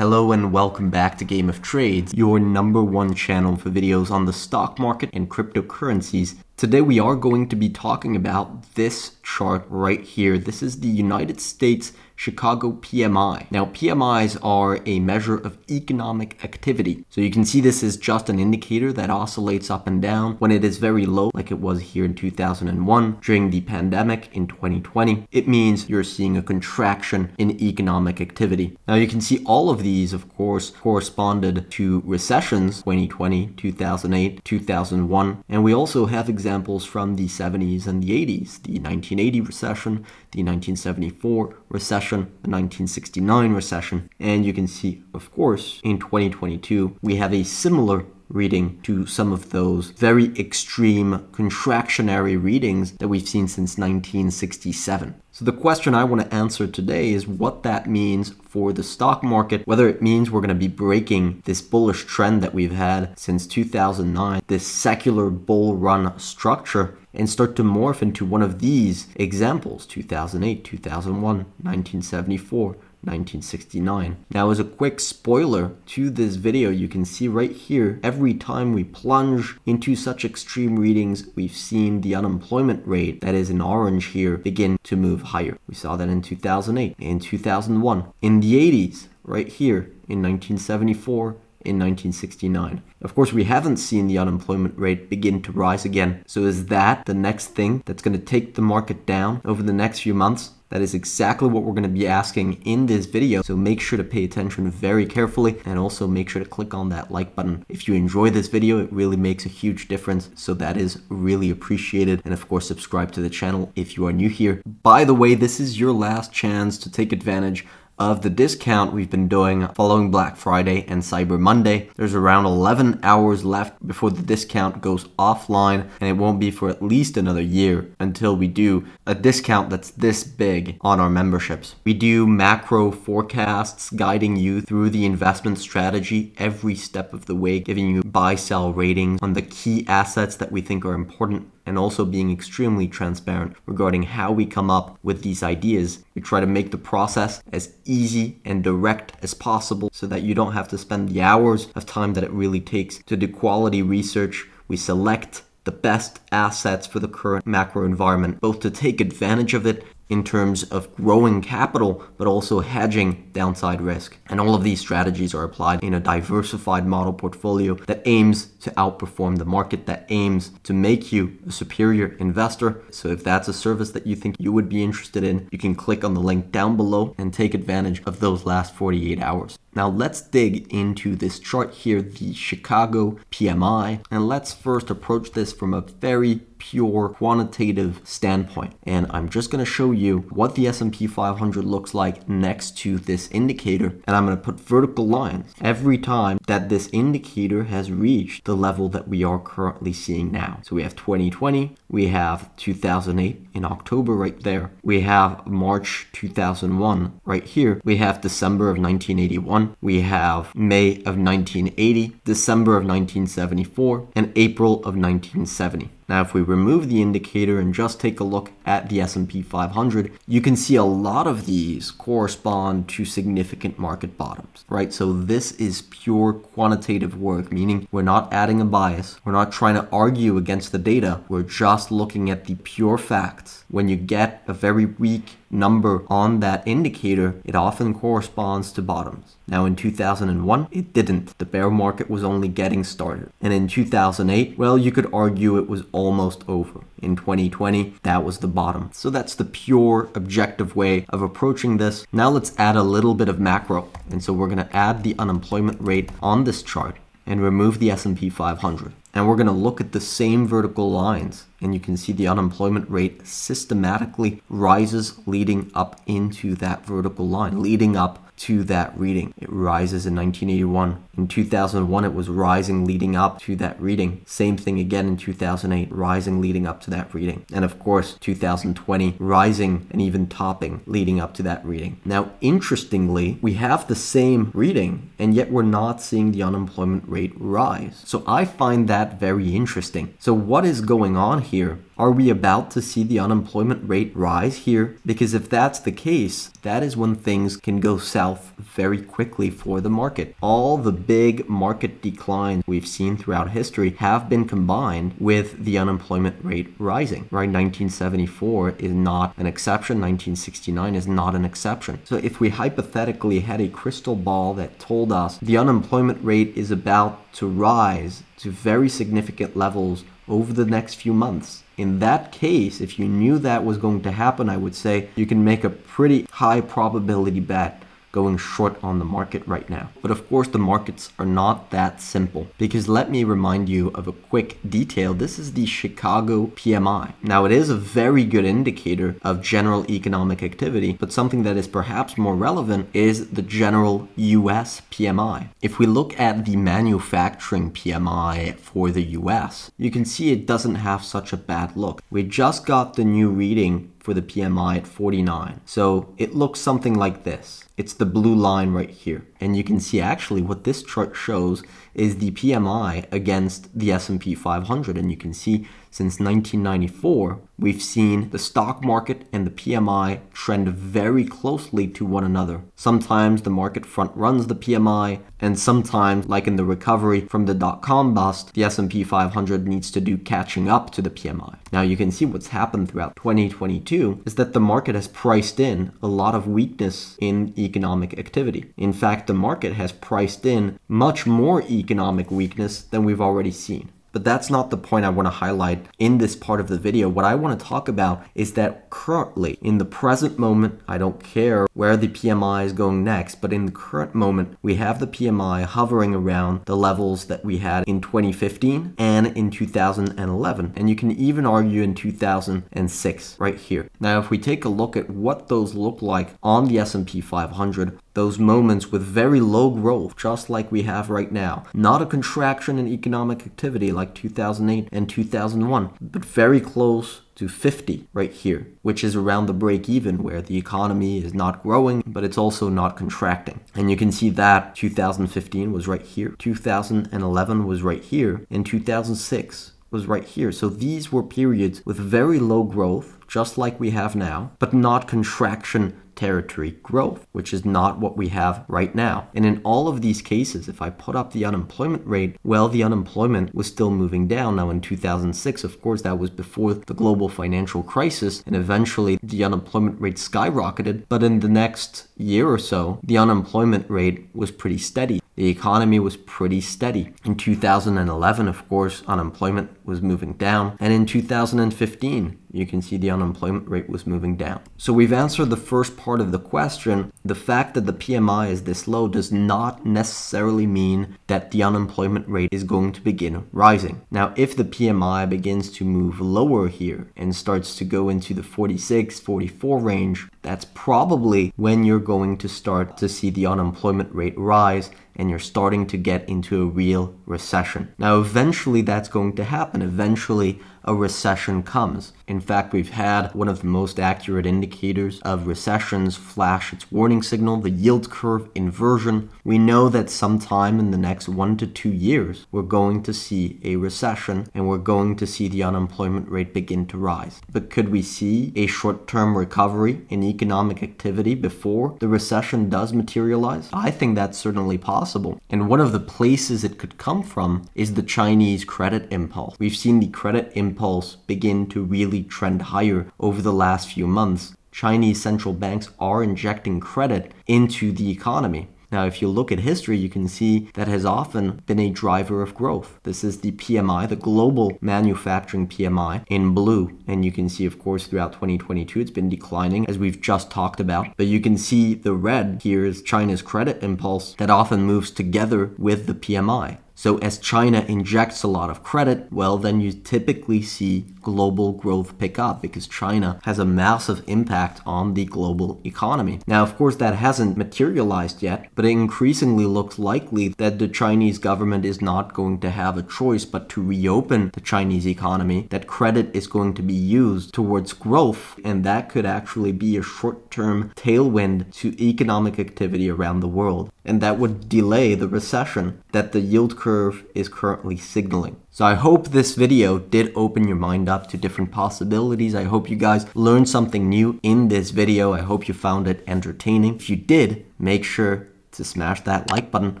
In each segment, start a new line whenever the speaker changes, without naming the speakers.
Hello and welcome back to Game of Trades, your #1 channel for videos on the stock market and cryptocurrencies. Today we are going to be talking about this chart right here. This is the United States Chicago PMI. Now PMIs are a measure of economic activity. So you can see this is just an indicator that oscillates up and down. When it is very low, like it was here in 2001 during the pandemic in 2020, it means you're seeing a contraction in economic activity. Now you can see all of these, of course, corresponded to recessions, 2020, 2008, 2001, and we also have examples from the 70s and the 80s, the 1980 recession, the 1974 recession, the 1969 recession, and you can see, of course, in 2022, we have a similar reading to some of those very extreme contractionary readings that we've seen since 1967. So the question I want to answer today is what that means for the stock market, whether it means we're going to be breaking this bullish trend that we've had since 2009, this secular bull run structure, and start to morph into one of these examples, 2008, 2001, 1974, 1969. Now, as a quick spoiler to this video, you can see right here, every time we plunge into such extreme readings, we've seen the unemployment rate, that is in orange here, begin to move higher. We saw that in 2008, in 2001, in the 80s, right here, in 1974, in 1969. Of course, we haven't seen the unemployment rate begin to rise again. So is that the next thing that's going to take the market down over the next few months? That is exactly what we're going to be asking in this video. So make sure to pay attention very carefully and also make sure to click on that like button. If you enjoy this video, it really makes a huge difference. So that is really appreciated. And of course, subscribe to the channel if you are new here. By the way, this is your last chance to take advantage of the discount we've been doing following Black Friday and Cyber Monday. There's around 11 hours left before the discount goes offline, and it won't be for at least another year until we do a discount that's this big on our memberships. We do macro forecasts guiding you through the investment strategy every step of the way, giving you buy-sell ratings on the key assets that we think are important, and also being extremely transparent regarding how we come up with these ideas. We try to make the process as easy and direct as possible so that you don't have to spend the hours of time that it really takes to do quality research. We select the best assets for the current macro environment, both to take advantage of it in terms of growing capital, but also hedging downside risk. And all of these strategies are applied in a diversified model portfolio that aims to outperform the market, that aims to make you a superior investor. So if that's a service that you think you would be interested in, you can click on the link down below and take advantage of those last 48 hours. Now let's dig into this chart here, the Chicago PMI, and let's first approach this from a very pure quantitative standpoint. And I'm just going to show you what the SP 500 looks like next to this indicator, and I'm going to put vertical lines every time that this indicator has reached the level that we are currently seeing now. So we have 2020, we have 2008 in October right there, we have March 2001 right here, we have December of 1981, we have May of 1980, December of 1974, and April of 1970. Now, if we remove the indicator and just take a look at the SP 500, you can see a lot of these correspond to significant market bottoms, right? So this is pure quantitative work, meaning we're not adding a bias. We're not trying to argue against the data. We're just looking at the pure facts. When you get a very weak number on that indicator, it often corresponds to bottoms. Now in 2001, it didn't. The bear market was only getting started. And in 2008, well, you could argue it was almost over. In 2020, that was the bottom. So that's the pure objective way of approaching this. Now let's add a little bit of macro. And so we're going to add the unemployment rate on this chart and remove the SP 500. And we're going to look at the same vertical lines, and you can see the unemployment rate systematically rises leading up into that vertical line, leading up to that reading. It rises in 1981. In 2001, it was rising leading up to that reading. Same thing again in 2008, rising leading up to that reading. And of course, 2020, rising and even topping leading up to that reading. Now, interestingly, we have the same reading, and yet we're not seeing the unemployment rate rise. So I find that very interesting. So what is going on here? Are we about to see the unemployment rate rise here? Because if that's the case, that is when things can go south very quickly for the market. All the big market declines we've seen throughout history have been combined with the unemployment rate rising, right? 1974 is not an exception. 1969 is not an exception. So if we hypothetically had a crystal ball that told us the unemployment rate is about to rise to very significant levels over the next few months, in that case, if you knew that was going to happen, I would say you can make a pretty high probability bet going short on the market right now. But of course, the markets are not that simple, because let me remind you of a quick detail. This is the Chicago PMI. Now, it is a very good indicator of general economic activity, but something that is perhaps more relevant is the general US PMI. If we look at the manufacturing PMI for the US, you can see it doesn't have such a bad look. We just got the new reading for the PMI at 49. So it looks something like this. It's the blue line right here. And you can see actually what this chart shows is the PMI against the SP 500. And you can see since 1994, we've seen the stock market and the PMI trend very closely to one another. Sometimes the market front runs the PMI, and sometimes, like in the recovery from the dot-com bust, the SP 500 needs to do catching up to the PMI. Now you can see what's happened throughout 2022 is that the market has priced in a lot of weakness in economic activity. In fact, the market has priced in much more economic weakness than we've already seen. But that's not the point I want to highlight in this part of the video. What I want to talk about is that currently, in the present moment, I don't care where the PMI is going next, but in the current moment, we have the PMI hovering around the levels that we had in 2015 and in 2011. And you can even argue in 2006 right here. Now, if we take a look at what those look like on the S&P 500, those moments with very low growth, just like we have right now. Not a contraction in economic activity like 2008 and 2001, but very close to 50 right here, which is around the break even where the economy is not growing, but it's also not contracting. And you can see that 2015 was right here, 2011 was right here, and 2006 was right here. So these were periods with very low growth, just like we have now, but not contraction territory growth, which is not what we have right now. And in all of these cases, if I put up the unemployment rate, well, the unemployment was still moving down. Now in 2006, of course, that was before the global financial crisis, and eventually the unemployment rate skyrocketed. But in the next year or so, the unemployment rate was pretty steady. The economy was pretty steady. In 2011, of course, unemployment was moving down. And in 2015, you can see the unemployment rate was moving down. So we've answered the first part of the question. The fact that the PMI is this low does not necessarily mean that the unemployment rate is going to begin rising. Now, if the PMI begins to move lower here and starts to go into the 46, 44 range, that's probably when you're going to start to see the unemployment rate rise and you're starting to get into a real recession. Now, eventually that's going to happen. Eventually, a recession comes. In fact, we've had one of the most accurate indicators of recessions flash its warning signal, the yield curve inversion. We know that sometime in the next 1 to 2 years, we're going to see a recession and we're going to see the unemployment rate begin to rise. But could we see a short-term recovery in economic activity before the recession does materialize? I think that's certainly possible. And one of the places it could come from is the Chinese credit impulse. We've seen the credit impulse begin to really trend higher over the last few months. Chinese central banks are injecting credit into the economy. Now, if you look at history, you can see that has often been a driver of growth. This is the PMI, the global manufacturing PMI in blue. And you can see, of course, throughout 2022, it's been declining, as we've just talked about. But you can see the red here is China's credit impulse that often moves together with the PMI. So as China injects a lot of credit, well, then you typically see global growth pick up because China has a massive impact on the global economy. Now, of course, that hasn't materialized yet, but it increasingly looks likely that the Chinese government is not going to have a choice but to reopen the Chinese economy, that credit is going to be used towards growth, and that could actually be a short-term tailwind to economic activity around the world. And that would delay the recession that the yield curve curve is currently signaling. So I hope this video did open your mind up to different possibilities. I hope you guys learned something new in this video. I hope you found it entertaining. If you did, make sure to smash that like button.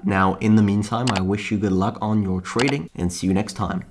Now, in the meantime, I wish you good luck on your trading and see you next time.